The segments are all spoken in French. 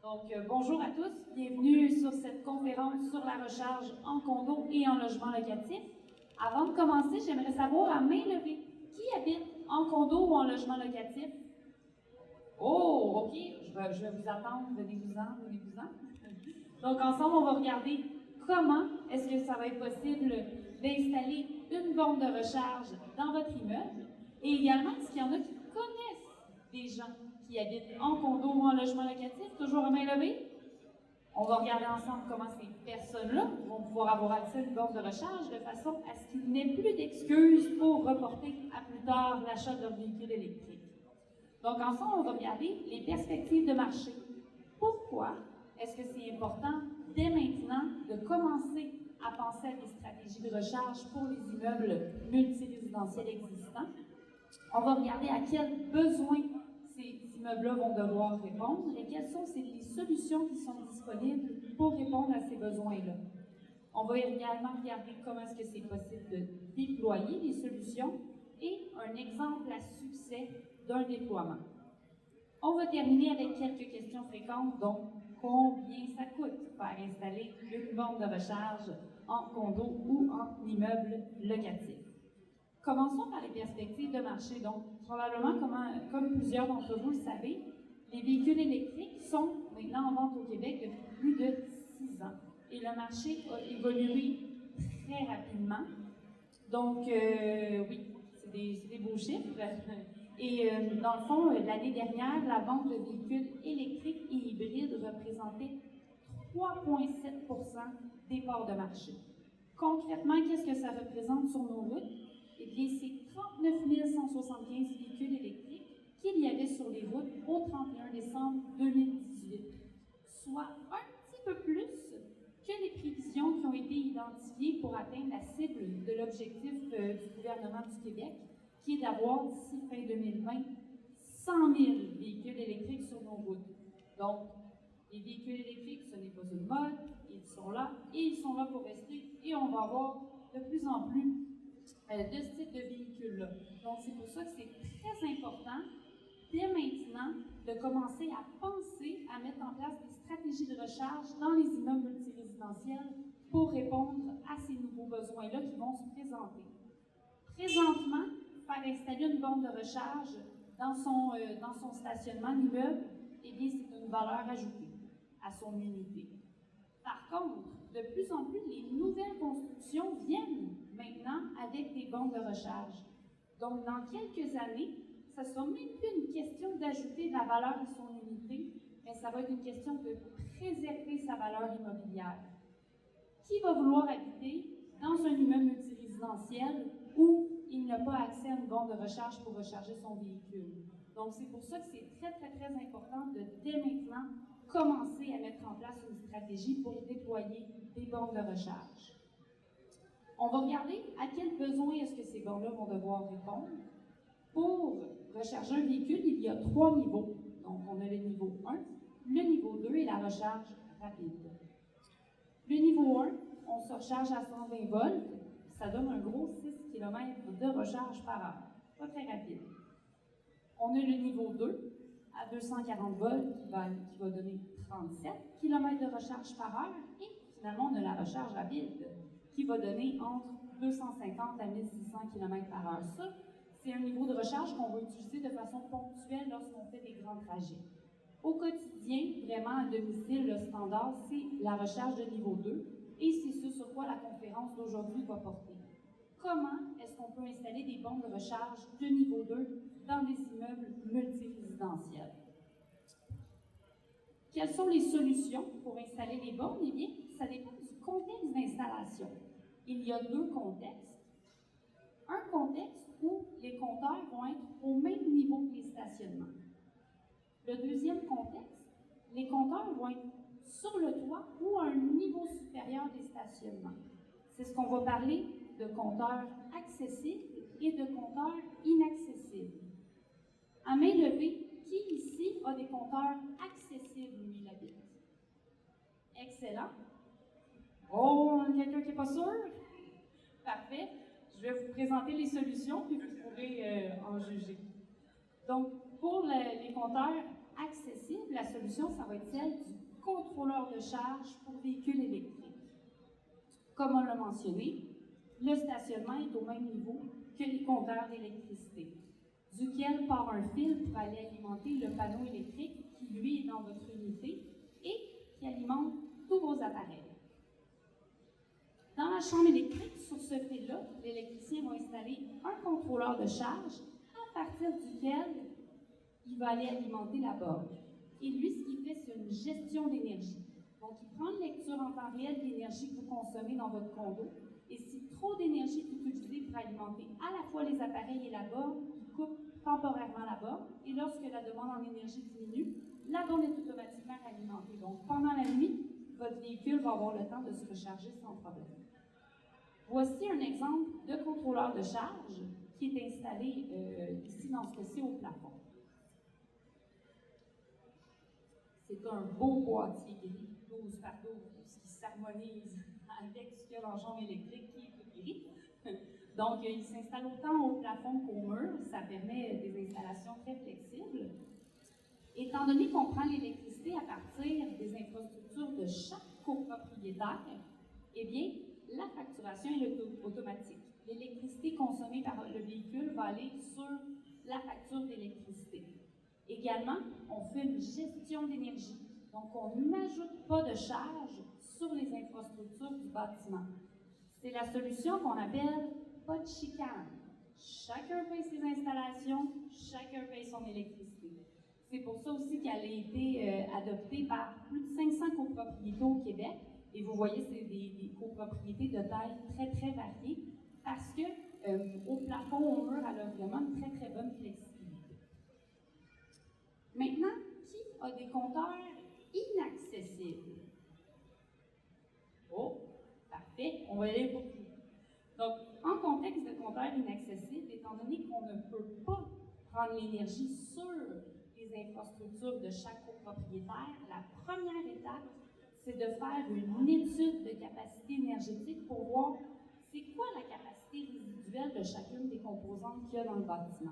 Donc, bonjour à tous, bienvenue sur cette conférence sur la recharge en condo et en logement locatif. Avant de commencer, j'aimerais savoir à main levée, qui habite en condo ou en logement locatif? Oh, OK, je vais vous attendre, venez-vous-en, venez-vous-en. Donc, ensemble, on va regarder comment est-ce que ça va être possible d'installer une borne de recharge dans votre immeuble et également, est-ce qu'il y en a qui connaissent des gens qui habitent en condo ou en logement locatif, toujours à main levée? On va regarder ensemble comment ces personnes-là vont pouvoir avoir accès à une borne de recharge de façon à ce qu'il n'ait plus d'excuses pour reporter à plus tard l'achat de leur véhicule électrique. Donc, ensemble, on va regarder les perspectives de marché. Pourquoi est-ce que c'est important, dès maintenant, de commencer à penser à des stratégies de recharge pour les immeubles multirésidentiels existants? On va regarder à quels besoins ces immeubles-là vont devoir répondre et quelles sont les solutions qui sont disponibles pour répondre à ces besoins-là. On va également regarder comment est-ce que c'est possible de déployer les solutions et un exemple à succès d'un déploiement. On va terminer avec quelques questions fréquentes, donc combien ça coûte faire installer une borne de recharge en condo ou en immeuble locatif. Commençons par les perspectives de marché. Donc, probablement, comme plusieurs d'entre vous le savez, les véhicules électriques sont maintenant en vente au Québec depuis plus de 6 ans. Et le marché a évolué très rapidement. Donc, oui, c'est des beaux chiffres. Et dans le fond, l'année dernière, la vente de véhicules électriques et hybrides représentait 3,7% des parts de marché. Concrètement, qu'est-ce que ça représente sur nos routes? Eh bien, c'est 39 175 véhicules électriques qu'il y avait sur les routes au 31 décembre 2018, soit un petit peu plus que les prévisions qui ont été identifiées pour atteindre la cible de l'objectif du gouvernement du Québec, qui est d'avoir d'ici fin 2020 100 000 véhicules électriques sur nos routes. Donc, les véhicules électriques, ce n'est pas une mode, ils sont là et ils sont là pour rester et on va avoir de plus en plus de ce type de véhicules-là. Donc, c'est pour ça que c'est très important, dès maintenant, de commencer à penser à mettre en place des stratégies de recharge dans les immeubles multirésidentiels pour répondre à ces nouveaux besoins-là qui vont se présenter. Présentement, faire installer une borne de recharge dans son stationnement d'immeuble, eh bien, c'est une valeur ajoutée à son unité. Par contre, de plus en plus, les nouvelles constructions viennent maintenant avec des bornes de recharge. Donc, dans quelques années, ce ne sera même plus une question d'ajouter de la valeur à son unité, mais ça va être une question de préserver sa valeur immobilière. Qui va vouloir habiter dans un immeuble multirésidentiel où il n'a pas accès à une borne de recharge pour recharger son véhicule? Donc, c'est pour ça que c'est très, très, très important de, dès maintenant, commencer à mettre en place une stratégie pour déployer des bornes de recharge. On va regarder à quels besoins est-ce que ces bornes-là vont devoir répondre. Pour recharger un véhicule, il y a 3 niveaux. Donc, on a le niveau 1, le niveau 2 et la recharge rapide. Le niveau 1, on se recharge à 120 volts, ça donne un gros 6 km de recharge par heure. Pas très rapide. On a le niveau 2, à 240 volts, qui va donner 37 km de recharge par heure. Et finalement, on a la recharge rapide, qui va donner entre 250 à 1600 km par heure. Ça, c'est un niveau de recharge qu'on va utiliser de façon ponctuelle lorsqu'on fait des grands trajets. Au quotidien, vraiment à domicile, le standard, c'est la recharge de niveau 2 et c'est ce sur quoi la conférence d'aujourd'hui va porter. Comment est-ce qu'on peut installer des bornes de recharge de niveau 2 dans des immeubles multirésidentiels? Quelles sont les solutions pour installer les bornes? Eh bien, ça dépend du contexte d'installation. Il y a 2 contextes. Un contexte où les compteurs vont être au même niveau que les stationnements. Le deuxième contexte, les compteurs vont être sur le toit ou à un niveau supérieur des stationnements. C'est ce qu'on va parler de compteurs accessibles et de compteurs inaccessibles. À main levée, qui ici a des compteurs accessibles où il habite? Excellent. Oh, quelqu'un qui n'est pas sûr? Parfait. Je vais vous présenter les solutions, puis vous pourrez en juger. Donc, pour les compteurs accessible, la solution, ça va être celle du contrôleur de charge pour véhicules électriques. Comme on l'a mentionné, le stationnement est au même niveau que les compteurs d'électricité, duquel part un fil pour aller alimenter le panneau électrique qui, lui, est dans votre unité et qui alimente tous vos appareils. Dans la chambre électrique, sur ce fil-là, l'électricien va installer un contrôleur de charge à partir duquel il va aller alimenter la borne. Et lui, ce qu'il fait, c'est une gestion d'énergie. Donc, il prend une lecture en temps réel de l'énergie que vous consommez dans votre condo. Et si trop d'énergie est utilisée pour alimenter à la fois les appareils et la borne, il coupe temporairement la borne. Et lorsque la demande en énergie diminue, la borne est automatiquement alimentée. Donc, pendant la nuit, votre véhicule va avoir le temps de se recharger sans problème. Voici un exemple de contrôleur de charge qui est installé ici dans ce cas-ci au plafond. C'est un beau boîtier gris, 12 par 12, qui s'harmonise avec ce qu'il y a dans la chambre électrique qui est tout gris. Donc, il s'installe autant au plafond qu'au mur. Ça permet des installations très flexibles. Étant donné qu'on prend l'électricité à partir des infrastructures de chaque copropriétaire, eh bien, la facturation est automatique. L'électricité consommée par le véhicule va aller sur la facture d'électricité. Également, on fait une gestion d'énergie. Donc, on n'ajoute pas de charge sur les infrastructures du bâtiment. C'est la solution qu'on appelle pas de chicane. Chacun paye ses installations, chacun paye son électricité. C'est pour ça aussi qu'elle a été adoptée par plus de 500 copropriétés au Québec. Et vous voyez, c'est des copropriétés de taille très, très variée parce que au plafond, au mur, elle a vraiment une très, très bonne flexibilité. Maintenant, qui a des compteurs inaccessibles? Oh, parfait, on va aller pour plus. Donc, en contexte de compteur inaccessible, étant donné qu'on ne peut pas prendre l'énergie sur les infrastructures de chaque copropriétaire, la première étape, c'est de faire une étude de capacité énergétique pour voir c'est quoi la capacité résiduelle de chacune des composantes qu'il y a dans le bâtiment.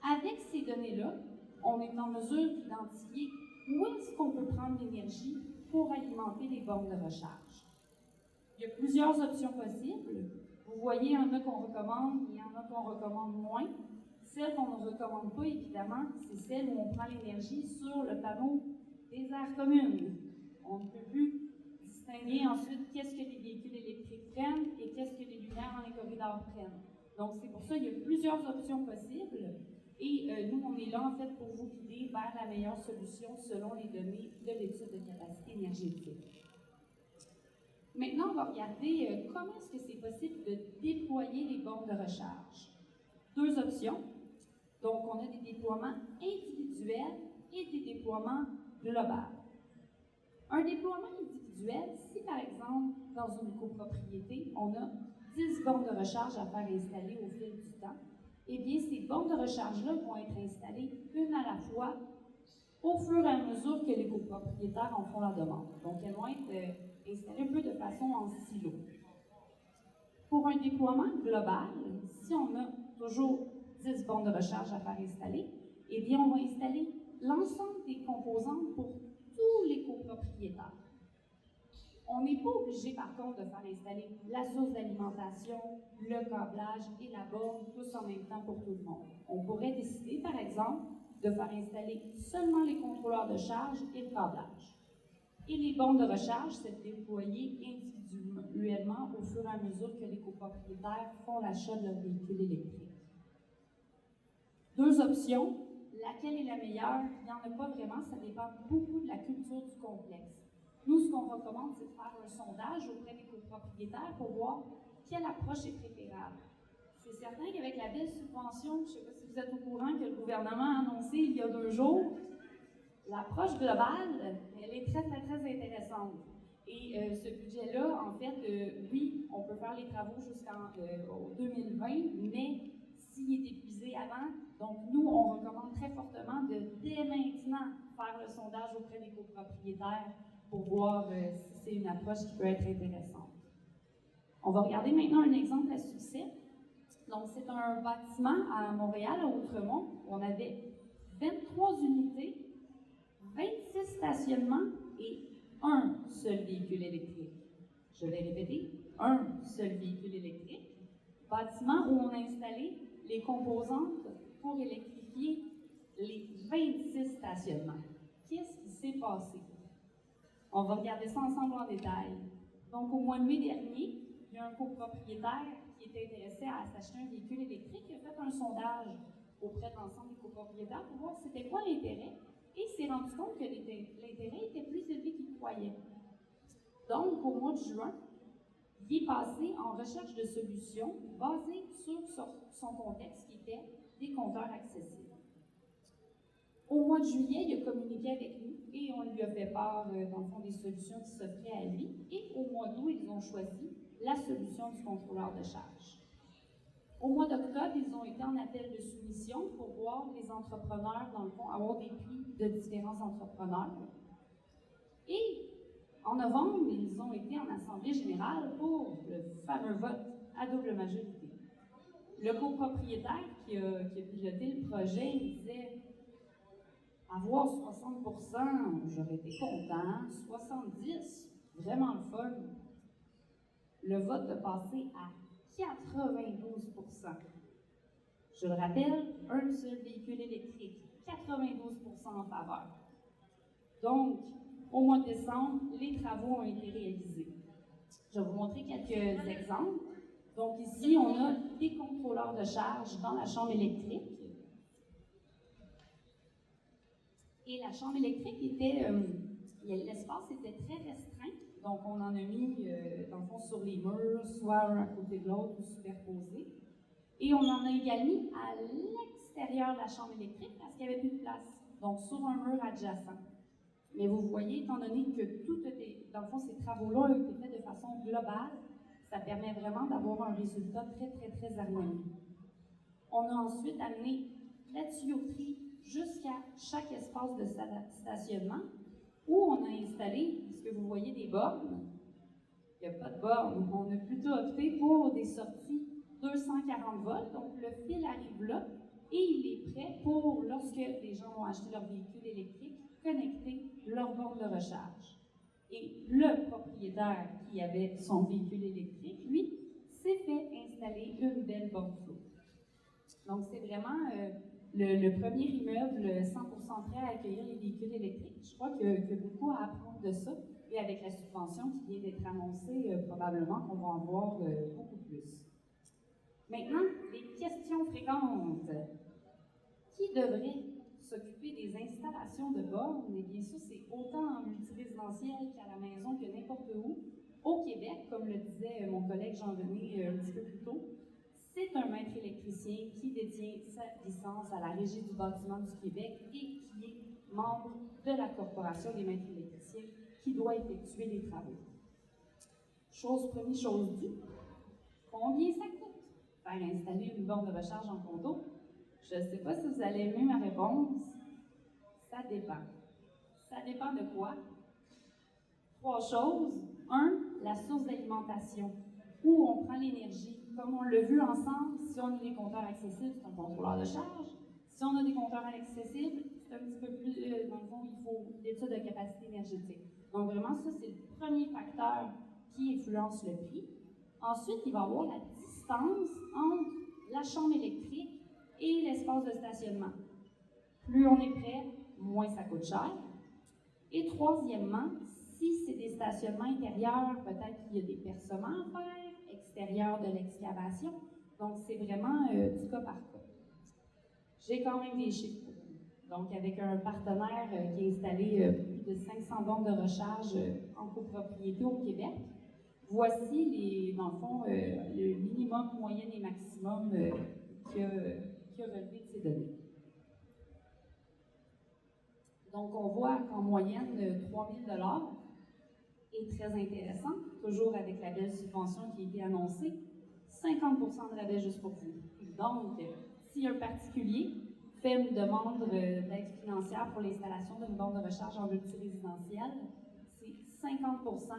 Avec ces données-là, on est en mesure d'identifier où est-ce qu'on peut prendre l'énergie pour alimenter les bornes de recharge. Il y a plusieurs options possibles. Vous voyez, il y en a qu'on recommande, il y en a qu'on recommande moins. Celle qu'on ne recommande pas, évidemment, c'est celle où on prend l'énergie sur le panneau des aires communes. On ne peut plus distinguer ensuite qu'est-ce que les véhicules électriques prennent et qu'est-ce que les lumières dans les corridors prennent. Donc, c'est pour ça qu'il y a plusieurs options possibles. Et nous, on est là, en fait, pour vous guider vers la meilleure solution selon les données de l'étude de capacité énergétique. Maintenant, on va regarder comment est-ce que c'est possible de déployer les bornes de recharge. Deux options. Donc, on a des déploiements individuels et des déploiements globaux. Un déploiement individuel, si par exemple, dans une copropriété, on a 10 bornes de recharge à faire installer au fil du temps, eh bien, ces bornes de recharge-là vont être installées une à la fois au fur et à mesure que les copropriétaires en font la demande. Donc, elles vont être installées un peu de façon en silo. Pour un déploiement global, si on a toujours 10 bornes de recharge à faire installer, eh bien, on va installer l'ensemble des composantes pour tous les copropriétaires. On n'est pas obligé, par contre, de faire installer la source d'alimentation, le câblage et la borne tous en même temps pour tout le monde. On pourrait décider, par exemple, de faire installer seulement les contrôleurs de charge et le câblage. Et les bornes de recharge, c'est déployer individuellement au fur et à mesure que les copropriétaires font l'achat de leur véhicule électrique. Deux options. Laquelle est la meilleure? Il n'y en a pas vraiment, ça dépend beaucoup de la culture du complexe. Nous, ce qu'on recommande, c'est de faire un sondage auprès des copropriétaires pour voir quelle approche est préférable. C'est certain qu'avec la belle subvention, je ne sais pas si vous êtes au courant que le gouvernement a annoncé il y a 2 jours, l'approche globale, elle est très, très, très intéressante. Et ce budget-là, en fait, oui, on peut faire les travaux jusqu'en 2020, mais s'il est épuisé avant, donc nous, on recommande très fortement de, dès maintenant, faire le sondage auprès des copropriétaires pour voir si c'est une approche qui peut être intéressante. On va regarder maintenant un exemple à succès. Donc, c'est un bâtiment à Montréal, à Outremont, où on avait 23 unités 26 stationnements et un seul véhicule électrique. Je vais répéter, un seul véhicule électrique. Bâtiment où on a installé les composantes pour électrifier les 26 stationnements. Qu'est-ce qui s'est passé? On va regarder ça ensemble en détail. Donc, au mois de mai dernier, il y a un copropriétaire qui était intéressé à s'acheter un véhicule électrique. Il a fait un sondage auprès de l'ensemble des copropriétaires pour voir c'était quoi l'intérêt. Et il s'est rendu compte que l'intérêt était plus élevé qu'il croyait. Donc, au mois de juin, il est passé en recherche de solutions basées sur son contexte qui était des compteurs accessibles. Au mois de juillet, il a communiqué avec nous et on lui a fait part, dans le fond, des solutions qui s'offraient à lui. Et au mois d'août, ils ont choisi la solution du contrôleur de charge. Au mois d'octobre, ils ont été en appel de soumission pour voir les entrepreneurs, dans le fond, avoir des prix de différents entrepreneurs. Et en novembre, ils ont été en assemblée générale pour le fameux vote à double majorité. Le copropriétaire qui a piloté le projet, il disait avoir 60%, j'aurais été content, 70%, vraiment le fun. Le vote a passé à 92%. Je le rappelle, un seul véhicule électrique, 92% en faveur. Donc, au mois de décembre, les travaux ont été réalisés. Je vais vous montrer quelques exemples. Donc ici, on a des contrôleurs de charge dans la chambre électrique. Et la chambre électrique était, l'espace était très restreint. Donc on en a mis, dans le fond, sur les murs, soit un à côté de l'autre ou superposés. Et on en a également mis à l'extérieur de la chambre électrique parce qu'il n'y avait plus de place. Donc sur un mur adjacent. Mais vous voyez, étant donné que tout était, dans le fond, ces travaux-là ont été faits de façon globale, ça permet vraiment d'avoir un résultat très, très, très harmonieux. On a ensuite amené la tuyauterie jusqu'à chaque espace de stationnement où on a installé, est-ce que vous voyez des bornes? Il n'y a pas de bornes. On a plutôt opté pour des sorties 240 volts, donc le fil arrive là et il est prêt pour, lorsque les gens vont acheter leur véhicule électrique, connecter leur borne de recharge. Et le propriétaire qui avait son véhicule électrique, lui, s'est fait installer une belle borne flow. Donc, c'est vraiment le premier immeuble 100% prêt à accueillir les véhicules électriques. Je crois qu'il y a beaucoup à apprendre de ça. Et avec la subvention qui vient d'être annoncée, probablement qu'on va en voir beaucoup plus. Maintenant, les questions fréquentes. Qui devrait s'occuper des installations de bornes? Et bien sûr, c'est autant en multirésidentiel qu'à la maison que n'importe où. Au Québec, comme le disait mon collègue Jean-René un petit peu plus tôt, c'est un maître électricien qui détient sa licence à la Régie du bâtiment du Québec et qui est membre de la Corporation des maîtres électriciens qui doit effectuer les travaux. Chose première, chose due, combien ça coûte faire installer une borne de recharge en condo? Je ne sais pas si vous allez aimer ma réponse. Ça dépend. Ça dépend de quoi? Trois choses. Un, la source d'alimentation. Où on prend l'énergie. Comme on l'a vu ensemble, si on a des compteurs accessibles, c'est un contrôleur de charge. Si on a des compteurs accessibles, c'est un petit peu plus, dans le fond, il faut l'étude de capacité énergétique. Donc vraiment, ça, c'est le premier facteur qui influence le prix. Ensuite, il va y avoir la distance entre la chambre électrique et l'espace de stationnement. Plus on est près, moins ça coûte cher. Et troisièmement, si c'est des stationnements intérieurs, peut-être qu'il y a des percements à faire, extérieurs de l'excavation. Donc, c'est vraiment du cas par cas. J'ai quand même des chiffres pour vous. Donc, avec un partenaire qui a installé plus de 500 bornes de recharge en copropriété au Québec, voici, dans le fond, le minimum, moyenne et maximum qui a relevé de ces données. Donc, on voit qu'en moyenne, 3 000 $ est très intéressant, toujours avec la belle subvention qui a été annoncée. 50 % de rabais juste pour vous. Donc, si un particulier fait une demande d'aide financière pour l'installation d'une borne de recharge en multirésidentiel, c'est 50 %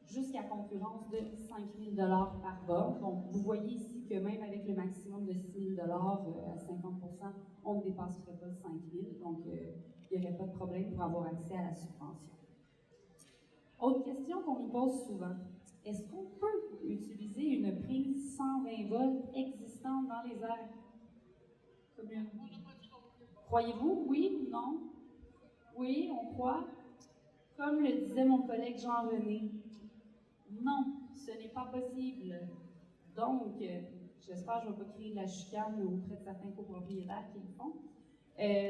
jusqu'à concurrence de 5 000 $ par borne. Donc, vous voyez ici que même avec le maximum de 6 000 $ à 50 %, on ne dépasserait pas 5 000 $. Donc, il n'y aurait pas de problème pour avoir accès à la subvention. Autre question qu'on nous pose souvent. Est-ce qu'on peut utiliser une prise 120 volts existante dans les airs communes? Croyez-vous? Oui? Non? Oui, on croit? Comme le disait mon collègue Jean-René, non, ce n'est pas possible. Donc, j'espère que je ne vais pas créer de la chicane auprès de certains copropriétaires qui le font.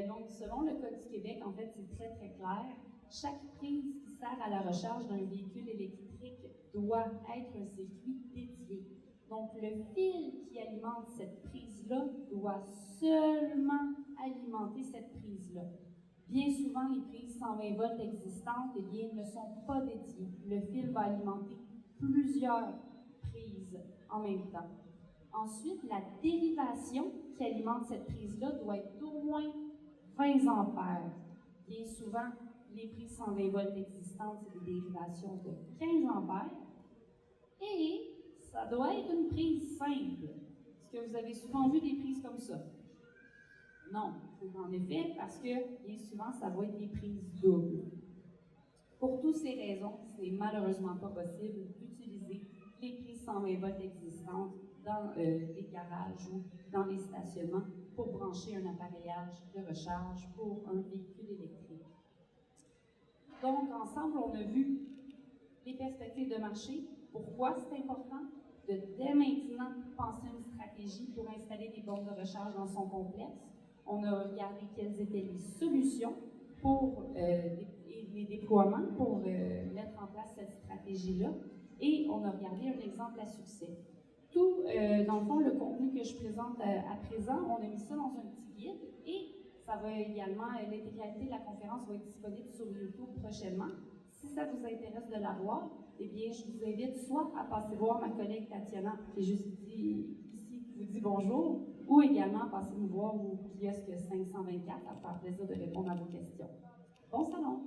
Donc, selon le Code du Québec, en fait, c'est très, très clair. Chaque prise qui sert à la recharge d'un véhicule électrique doit être un circuit dédié. Donc, le fil qui alimente cette prise-là doit seulement alimenter cette prise-là. Bien souvent, les prises 120 volts existantes, eh bien, ne sont pas dédiées. Le fil va alimenter plusieurs prises en même temps. Ensuite, la dérivation qui alimente cette prise-là doit être d'au moins 20 ampères. Bien souvent, les prises 120 volts existantes, c'est des dérivations de 15 ampères. Et ça doit être une prise simple. Est-ce que vous avez souvent vu des prises comme ça? Non, en effet, parce que bien souvent, ça va être des prises doubles. Pour toutes ces raisons, ce n'est malheureusement pas possible d'utiliser les prises 120 volts existantes dans les garages ou dans les stationnements pour brancher un appareillage de recharge pour un véhicule électrique. Donc, ensemble, on a vu les perspectives de marché. Pourquoi c'est important de, dès maintenant, penser une stratégie pour installer des bornes de recharge dans son complexe. On a regardé quelles étaient les solutions pour les déploiements pour mettre en place cette stratégie-là. Et on a regardé un exemple à succès. Tout, dans le fond, le contenu que je présente à présent, on a mis ça dans un petit guide et ça va également, l'intégralité de la conférence va être disponible sur YouTube prochainement. Si ça vous intéresse de la voir, eh bien, je vous invite soit à passer voir ma collègue Tatiana, qui est juste ici, qui vous dit bonjour, ou également à passer nous voir au kiosque 524, à faire plaisir de répondre à vos questions. Bon salon!